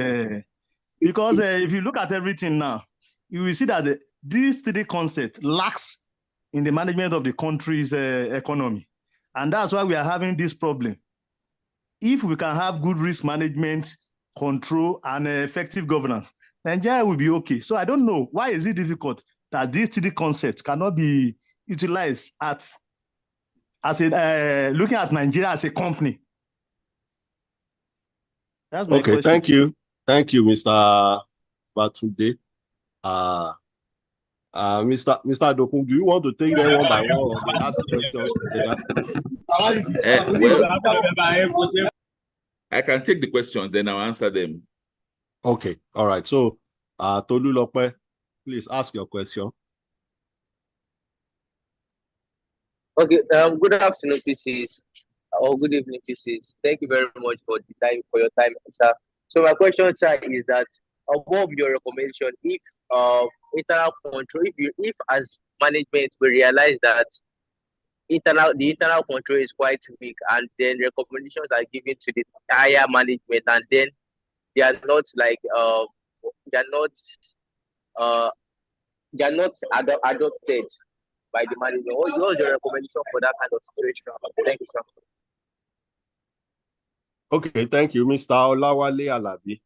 Because if you look at everything now, you will see that these three concepts lacks in the management of the country's economy. And that's why we are having this problem. If we can have good risk management, control, and effective governance, Nigeria will be okay. So I don't know, why is it difficult that these three concepts cannot be utilized as looking at Nigeria as a company? That's my question. Thank you. Thank you, Mr. Batunde. Mr. Dokun, do you want to take them one by one or they ask questions together? Well, I can take the questions, then I'll answer them. Okay, all right. So, Tolulope, please ask your question. Okay, good afternoon, PCs, or good evening, PCs. Thank you very much for your time, sir. So my question, sir, is that what of your recommendation if internal control, if as management we realize that the internal control is quite weak, and then recommendations are given to the higher management, and then they are not like they are not adopted by the management. What is your recommendation for that kind of situation? Thank you, sir. Okay, thank you, Mr. Olawale Alabi.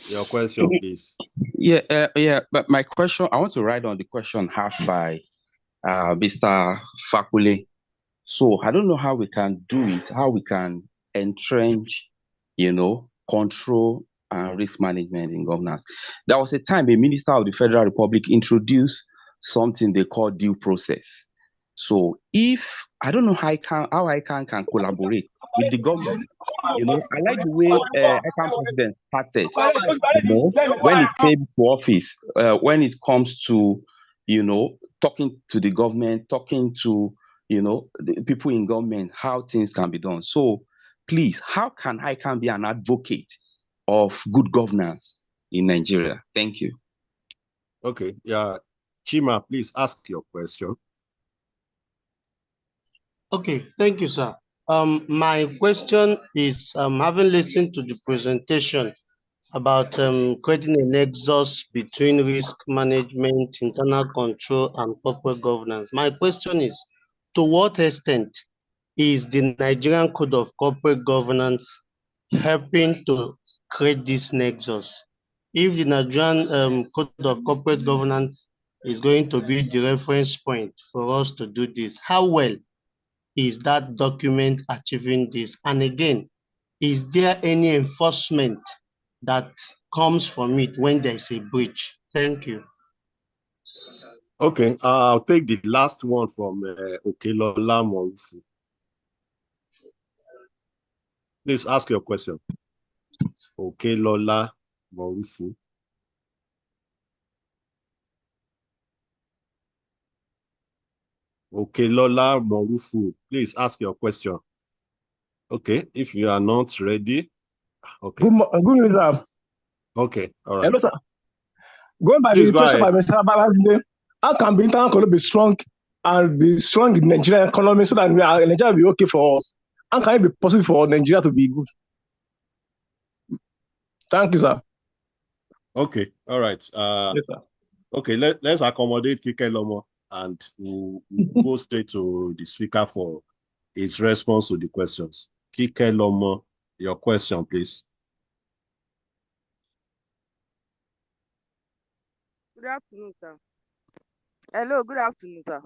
Your question, please. Yeah, but my question, I want to write on the question asked by Mr. Fakule. So I don't know how we can do it, how we can entrench, control and risk management in governance. There was a time a minister of the Federal Republic introduced something they call due process. So I don't know how Ican can collaborate with the government. I like the way Ican president started, when it came to office, when it comes to, talking to the government, talking to, the people in government, how things can be done. So please, how can Ican be an advocate of good governance in Nigeria? Thank you. Okay, yeah. Chima, please ask your question. Okay, thank you, sir. My question is, having listened to the presentation about creating a nexus between risk management, internal control, and corporate governance. My question is, to what extent is the Nigerian Code of Corporate Governance helping to create this nexus? If the Nigerian Code of Corporate Governance is going to be the reference point for us to do this, how well is that document achieving this? And again, is there any enforcement that comes from it when there's a breach? Thank you. Okay, I'll take the last one from Okelola Morufu. Please ask your question. Okelola Morufu. Okelola Morufu, please ask your question. Okay, if you are not ready. Okay. Good evening, sir. Okay, all right. Hello, sir. Going by Please the question by Mr. Babajide, how can the internal economy be strong and be strong in the Nigerian economy so that Nigeria will be okay for us? How can it be possible for Nigeria to be good? Thank you, sir. Okay, all right. Yes, sir. Okay, let's accommodate Kike Lomo and we'll go straight to the speaker for his response to the questions. Kike Lomo, your question, please. Good afternoon, sir. Hello, good afternoon, sir.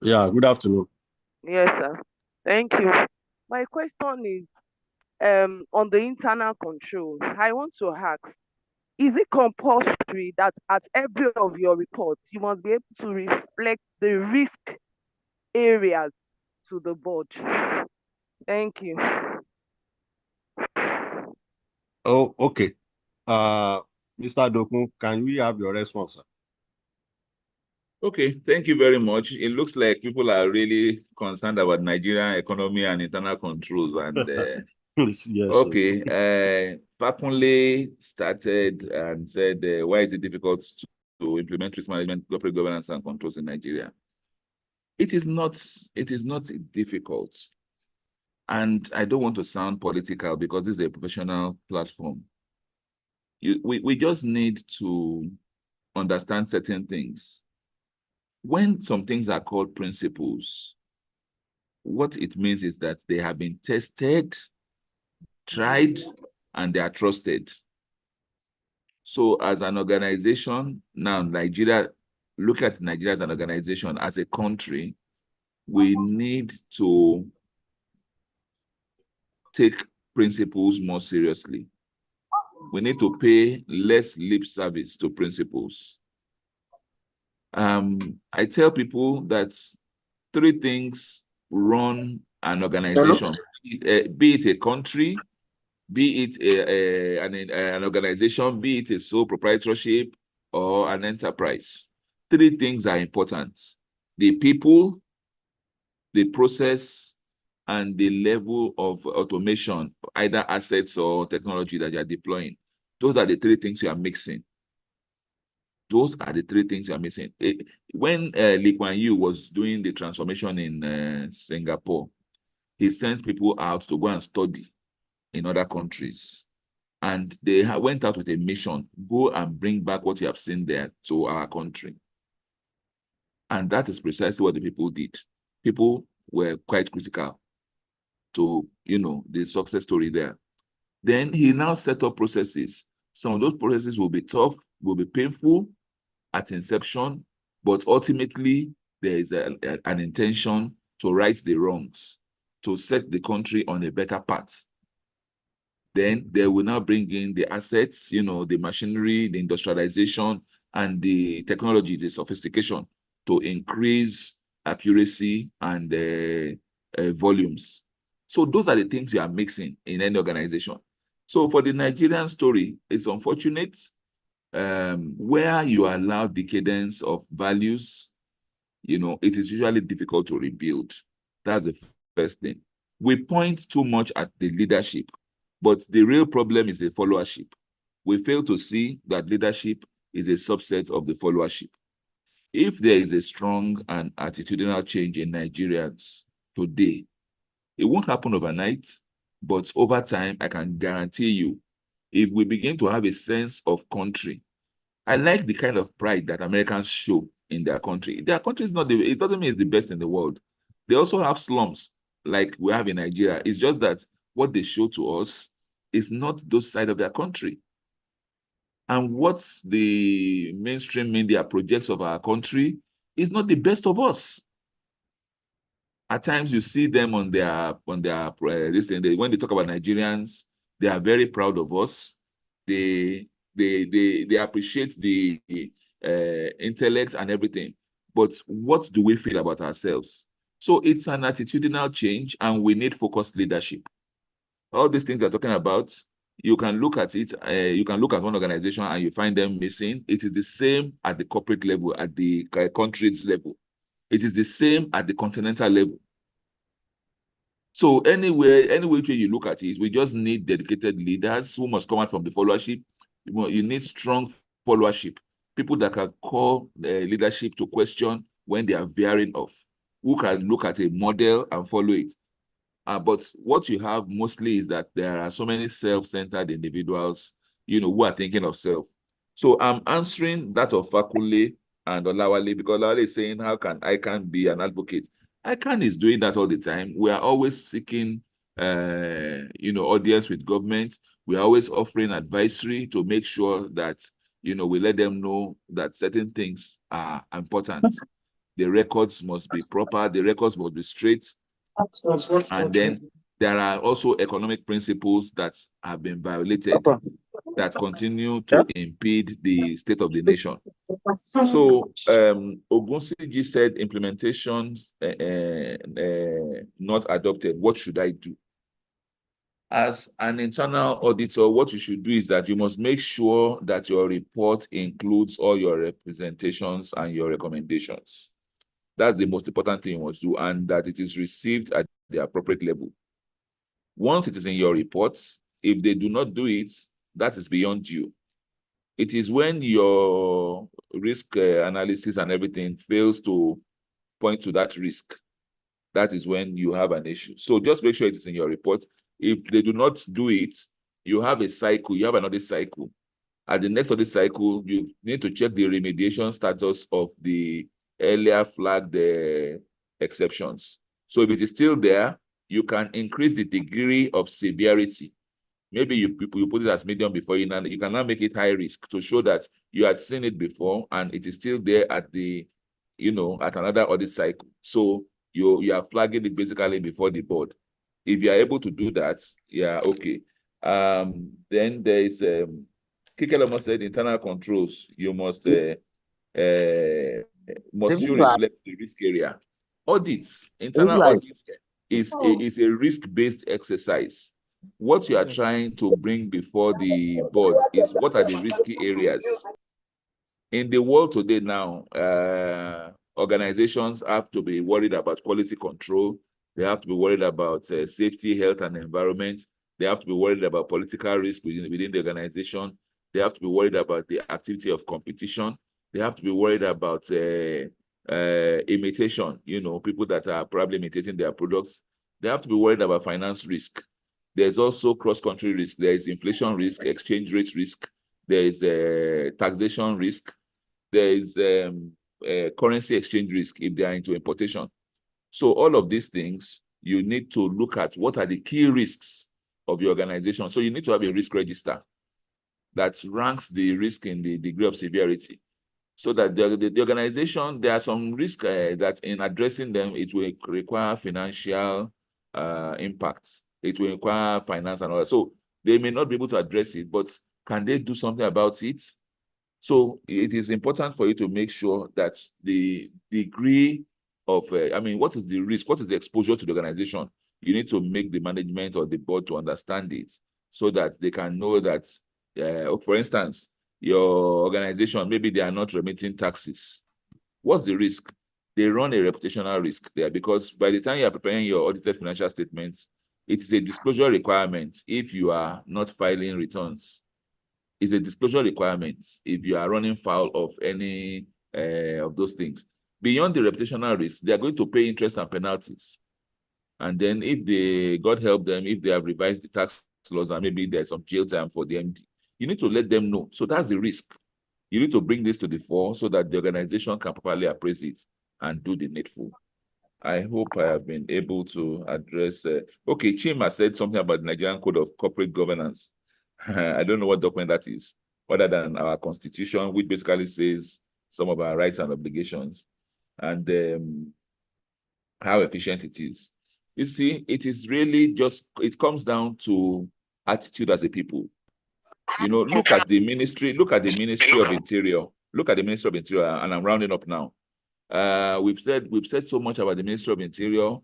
Yeah, good afternoon. Yes, sir. Thank you. My question is on the internal control. I want to ask, is it compulsory that at every of your reports, you must be able to reflect the risk areas to the board? Thank you. Oh, okay. Mr. Dokun, can we have your response, sir? Okay, thank you very much. It looks like people are really concerned about Nigerian economy and internal controls. And Yes, okay, Fakunle started and said, why is it difficult to implement risk management, corporate governance, and controls in Nigeria? It is not difficult. And I don't want to sound political because this is a professional platform. We just need to understand certain things. When some things are called principles, what it means is that they have been tested, tried, and they are trusted. So as an organization, now Nigeria, look at Nigeria as an organization, as a country, we need to take principles more seriously. We need to pay less lip service to principles. I tell people that 3 things run an organization, be it a country, be it an organization, be it a sole proprietorship or an enterprise. 3 things are important: the people, the process, and the level of automation, either assets or technology that you are deploying. Those are the 3 things you are mixing. Those are the 3 things you are missing. When Lee Kuan Yew was doing the transformation in Singapore, he sent people out to go and study in other countries. And they went out with a mission: go and bring back what you have seen there to our country. And that is precisely what the people did. People were quite critical to, the success story there. Then he now set up processes. Some of those processes will be tough, will be painful at inception, but ultimately there is an intention to right the wrongs, to set the country on a better path. Then they will now bring in the assets, the machinery, the industrialization, and the technology, the sophistication, to increase accuracy and volumes. So those are the things you are mixing in any organization. So for the Nigerian story, it's unfortunate. Where you allow decadence of values, it is usually difficult to rebuild. That's the first thing. We point too much at the leadership, but the real problem is the followership. We fail to see that leadership is a subset of the followership. If there is a strong and attitudinal change in Nigerians today, it won't happen overnight, but over time, I can guarantee you, if we begin to have a sense of country, I like the kind of pride that Americans show in their country. Their country is not it doesn't mean it's the best in the world. They also have slums like we have in Nigeria. It's just that what they show to us is not those side of their country. And what the mainstream media projects of our country is not the best of us. At times you see them on their this thing, when they talk about Nigerians, they are very proud of us. They appreciate the intellect and everything. But what do we feel about ourselves? So it's an attitudinal change, and we need focused leadership. All these things we're talking about, you can look at it. You can look at one organization and you find them missing. It is the same at the corporate level, at the country's level. It is the same at the continental level. So anyway you look at it, we just need dedicated leaders who must come out from the followership. You need strong followership, people that can call leadership to question when they are veering off, who can look at a model and follow it. But what you have mostly is that there are so many self-centered individuals, who are thinking of self. So I'm answering that of Fakule and Olawale, because Olawale is saying, how can Ican be an advocate? Ican is doing that all the time. We are always seeking, audience with government. We are always offering advisory to make sure that, we let them know that certain things are important. The records must be proper. The records must be straight. And then there are also economic principles that have been violated that continue to impede the state of the nation. So Ogunsiji said implementation not adopted. What should I do? As an internal auditor, what you should do is that you must make sure that your report includes all your representations and your recommendations. That's the most important thing you must do, and that it is received at the appropriate level. Once it is in your reports, if they do not do it, that is beyond you. It is when your risk analysis and everything fails to point to that risk, that is when you have an issue. So just make sure it is in your report. If they do not do it, you have a cycle, you have another cycle. At the next audit cycle, you need to check the remediation status of the earlier flagged exceptions. So if it is still there, you can increase the degree of severity. Maybe you put it as medium before, you can now make it high risk to show that you had seen it before and it is still there at the, at another audit cycle. So you are flagging it basically before the board. If you are able to do that, yeah, okay. Then there is Kike almost said internal controls. You must reflect the risk area. Audits, internal audits is a risk-based exercise. What you are trying to bring before the board is what are the risky areas. In the world today now, organizations have to be worried about quality control. They have to be worried about safety, health, and environment. They have to be worried about political risk within the organization. They have to be worried about the activity of competition. They have to be worried about imitation, people that are probably imitating their products. They have to be worried about finance risk. There's also cross-country risk. There is inflation risk, exchange rate risk. There is taxation risk. There is currency exchange risk if they are into importation. So all of these things, you need to look at what are the key risks of your organization. So you need to have a risk register that ranks the risk in the degree of severity. So that the organization, there are some risks that in addressing them, it will require financial impacts. It will require finance and all that. So they may not be able to address it, but can they do something about it? So it is important for you to make sure that the degree of, what is the risk? What is the exposure to the organization? You need to make the management or the board to understand it so that they can know that, for instance, your organization, maybe they are not remitting taxes. What's the risk? They run a reputational risk there because by the time you are preparing your audited financial statements, it is a disclosure requirement if you are not filing returns. It's a disclosure requirement if you are running foul of any of those things. Beyond the reputational risk, they are going to pay interest and penalties. And then if they, God help them, if they have revised the tax laws and maybe there's some jail time for the MD, you need to let them know. So that's the risk. You need to bring this to the fore so that the organization can properly appraise it and do the needful. I hope I have been able to address. Okay, Chima said something about the Nigerian Code of Corporate Governance. I don't know what document that is, other than our constitution, which basically says some of our rights and obligations and how efficient it is. You see, it is really just, it comes down to attitude as a people. Look at the Ministry of Interior. Look at the Ministry of Interior, and I'm rounding up now. We've said so much about the Ministry of Interior.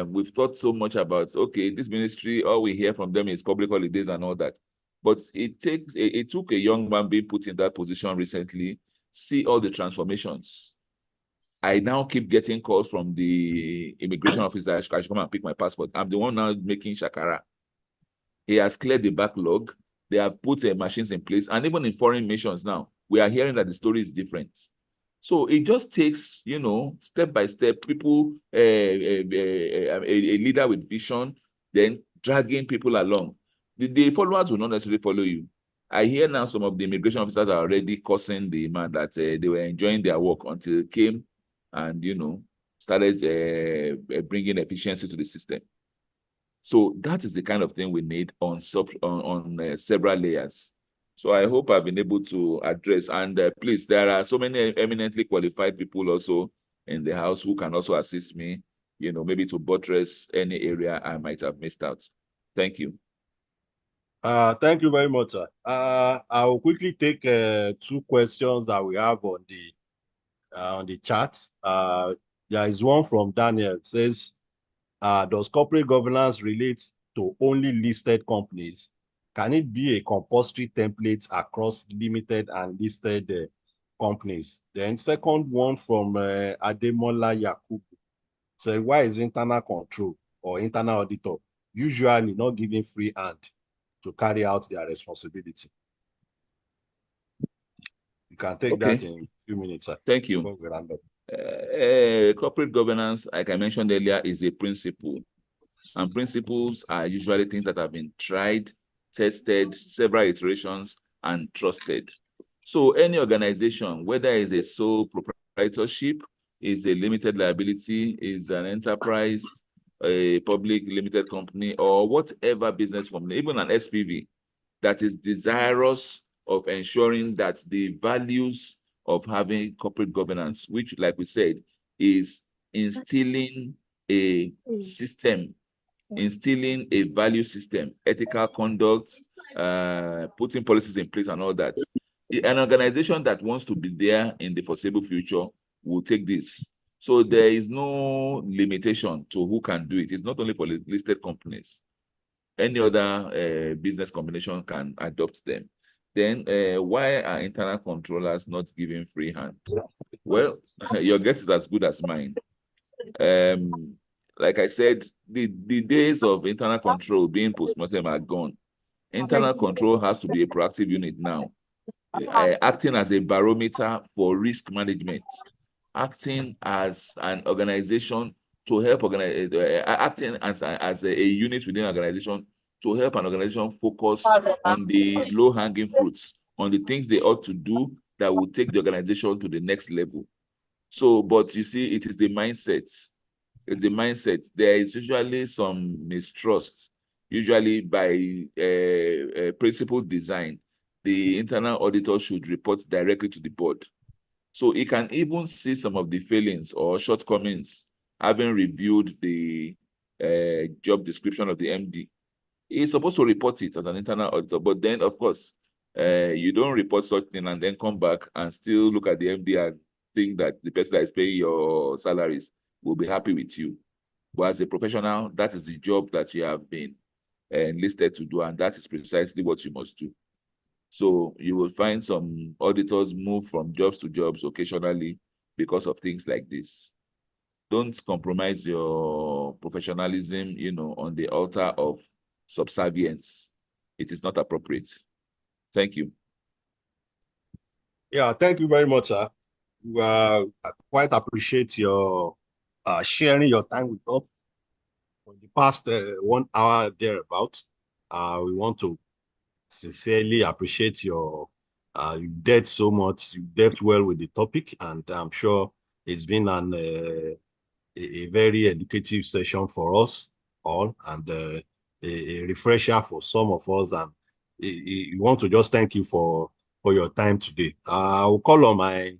We've thought so much about, okay, this ministry, all we hear from them is public holidays and all that. But it took a young man being put in that position recently, see all the transformations. I now keep getting calls from the immigration officer, I should come and pick my passport. I'm the one now making shakara. He has cleared the backlog. They have put machines in place. And even in foreign missions now, we are hearing that the story is different. So it just takes, step by step, people, a leader with vision, then dragging people along. The followers will not necessarily follow you. I hear now some of the immigration officers are already cursing the man that they were enjoying their work until it came and, started bringing efficiency to the system. So that is the kind of thing we need on several layers. So I hope I've been able to address. And please, there are so many eminently qualified people also in the house who can also assist me, maybe to buttress any area I might have missed out. Thank you. Thank you very much, sir. I will quickly take 2 questions that we have on the chat. There is one from Daniel. It says, does corporate governance relate to only listed companies? Can it be a compulsory template across limited and listed companies? Then second one from Ademola Yakubu. So why is internal control or internal auditor usually not given free hand to carry out their responsibility? You can take that in a few minutes, sir. Thank you. Corporate governance, like I mentioned earlier, is a principle. And principles are usually things that have been tried, tested, several iterations, and trusted. So any organization, whether it's a sole proprietorship, is a limited liability, is an enterprise, a public limited company, or whatever business company, even an SPV, that is desirous of ensuring that the values of having corporate governance, which, like we said, is instilling a system, instilling a value system, ethical conduct, putting policies in place and all that. An organization that wants to be there in the foreseeable future will take this. So there is no limitation to who can do it. It's not only for listed companies. Any other business combination can adopt them. Then why are internal controllers not given free hand? Well, your guess is as good as mine. Like I said, the days of internal control being postmortem are gone. Internal control has to be a proactive unit now, acting as a barometer for risk management, acting as an organization to help acting as a unit within an organization to help an organization focus on the low-hanging fruits, on the things they ought to do that will take the organization to the next level. So, but you see, it is the mindset. It's the mindset. There is usually some mistrust, usually by principal design. The internal auditor should report directly to the board. So it can even see some of the failings or shortcomings, having reviewed the job description of the MD. He's supposed to report it as an internal auditor, but then, of course, you don't report such thing and then come back and still look at the MD and think that the person that is paying your salaries will be happy with you. But as a professional, that is the job that you have been enlisted to do, and that is precisely what you must do. So you will find some auditors move from jobs to jobs occasionally because of things like this. Don't compromise your professionalism, on the altar of subservience. It is not appropriate. Thank you. Yeah, thank you very much, sir. I quite appreciate your sharing your time with us for the past 1 hour thereabout. We want to sincerely appreciate you did so much, you dealt well with the topic, and I'm sure it's been a very educative session for us all, and a refresher for some of us, and we want to just thank you for your time today. I will call on my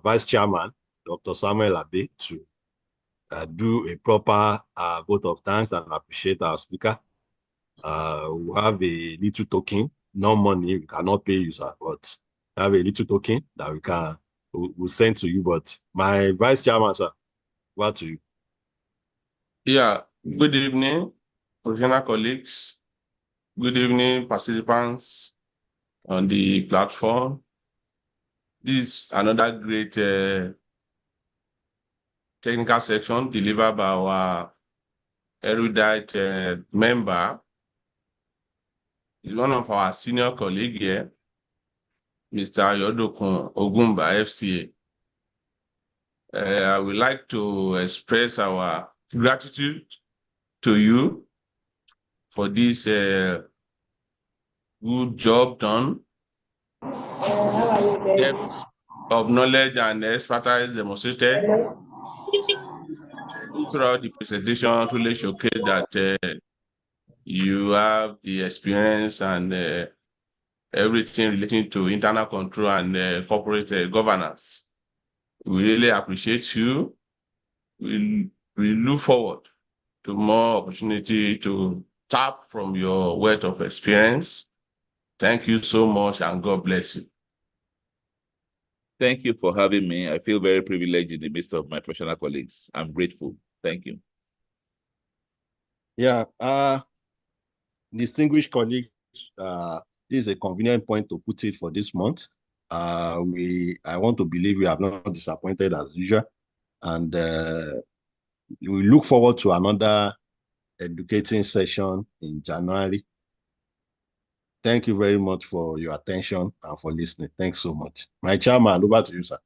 Vice Chairman, Dr. Samuel Abe, to do a proper vote of thanks and appreciate our speaker. We have a little token, no money, we cannot pay you, sir, but we have a little token that we'll send to you. But my Vice Chairman, sir, what to you? Yeah, good evening, professional colleagues. Good evening, participants on the platform. This is another great technical section delivered by our erudite member. He's one of our senior colleagues here, Mr. Yodokun Ogumba, FCA. I would like to express our gratitude to you for this good job done. Depth of knowledge and expertise demonstrated throughout the presentation to really showcase that you have the experience and everything relating to internal control and corporate governance. We really appreciate you. We look forward to more opportunity to tap from your wealth of experience. Thank you so much, and God bless you. Thank you for having me. I feel very privileged in the midst of my professional colleagues. I'm grateful. Thank you. Yeah, Distinguished colleagues, this is a convenient point to put it for this month. I want to believe we have not disappointed as usual, and we look forward to another educating session in January. Thank you very much for your attention and for listening. Thanks so much. My chairman, over to you, sir.